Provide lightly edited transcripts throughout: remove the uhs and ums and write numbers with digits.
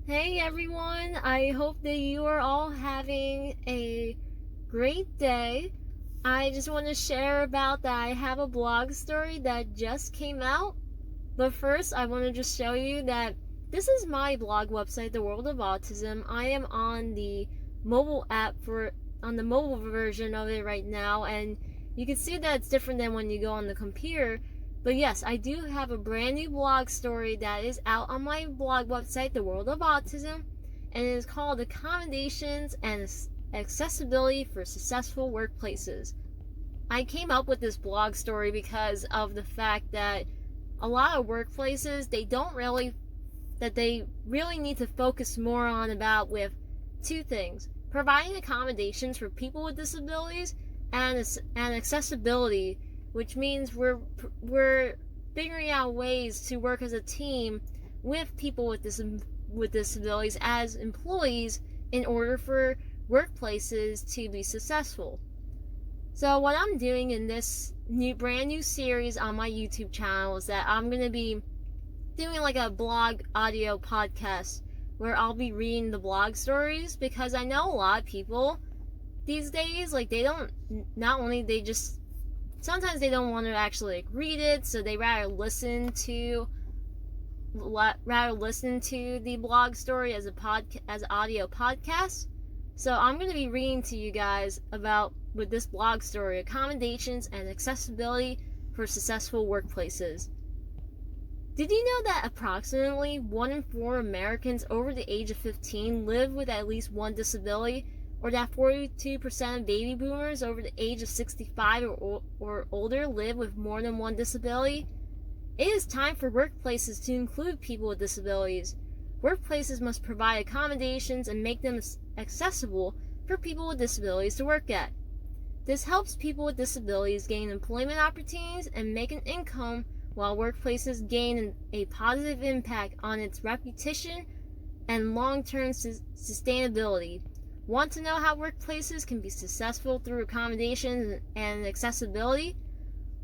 Hey everyone, I hope that you are all having a great day. I just want to share about that I have a blog story that just came out. But first, I want to just show you that this is my blog website, The World of Autism. I am on the mobile app on the mobile version of it right now, and you can see that it's different than when you go on the computer. But yes, I do have a brand new blog story that is out on my blog website, The World of Autism, and it is called Accommodations and Accessibility for Successful Workplaces. I came up with this blog story because of the fact that a lot of workplaces they really need to focus more on about with two things: providing accommodations for people with disabilities and accessibility, which means we're figuring out ways to work as a team with people with disabilities as employees in order for workplaces to be successful. So what I'm doing in this brand new series on my YouTube channel is that I'm going to be doing like a blog audio podcast where I'll be reading the blog stories, because I know a lot of people these days, like, they don't, not only they just, sometimes they don't want to actually like read it, so they rather listen to the blog story as as audio podcast. So I'm going to be reading to you guys about, with this blog story, accommodations and accessibility for successful workplaces. Did you know that approximately 1 in 4 Americans over the age of 15 live with at least one disability, or that 42% of baby boomers over the age of 65 or older live with more than one disability? It is time for workplaces to include people with disabilities. Workplaces must provide accommodations and make them accessible for people with disabilities to work at. This helps people with disabilities gain employment opportunities and make an income, while workplaces gain a positive impact on its reputation and long-term sustainability. Want to know how workplaces can be successful through accommodations and accessibility?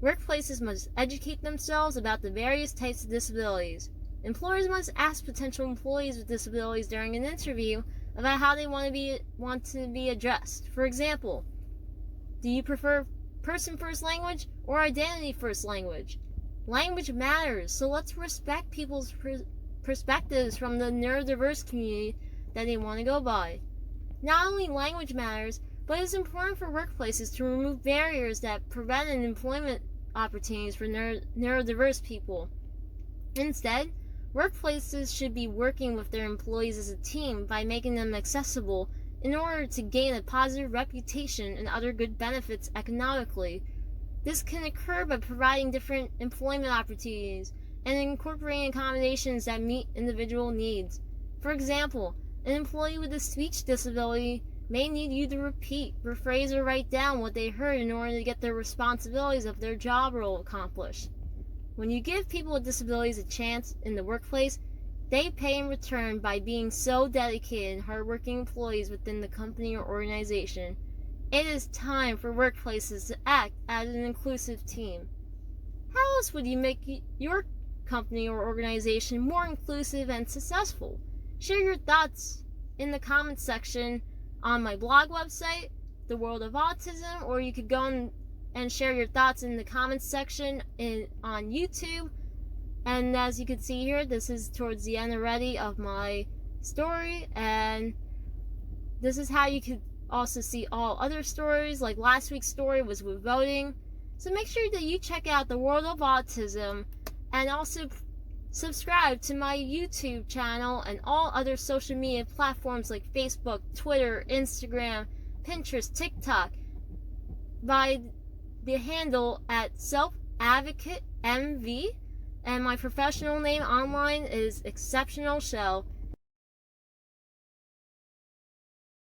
Workplaces must educate themselves about the various types of disabilities. Employers must ask potential employees with disabilities during an interview about how they want to be addressed. For example, do you prefer person first language or identity first language? Language matters, so let's respect people's perspectives from the neurodiverse community that they want to go by. Not only language matters, but it's important for workplaces to remove barriers that prevent employment opportunities for neurodiverse people. Instead, workplaces should be working with their employees as a team by making them accessible in order to gain a positive reputation and other good benefits economically. This can occur by providing different employment opportunities and incorporating accommodations that meet individual needs. For example, an employee with a speech disability may need you to repeat, rephrase, or write down what they heard in order to get the responsibilities of their job role accomplished. When you give people with disabilities a chance in the workplace, they pay in return by being so dedicated and hardworking employees within the company or organization. It is time for workplaces to act as an inclusive team. How else would you make your company or organization more inclusive and successful? Share your thoughts in the comments section on my blog website, The World of Autism, or you could go and share your thoughts in the comments section on YouTube. And as you can see here, this is towards the end already of my story, and this is how you could also see all other stories. Like last week's story was with voting. So make sure that you check out The World of Autism, and also subscribe to my YouTube channel and all other social media platforms like Facebook, Twitter, Instagram, Pinterest, TikTok by the handle at self-advocate MV, and my professional name online is Exceptional Shell.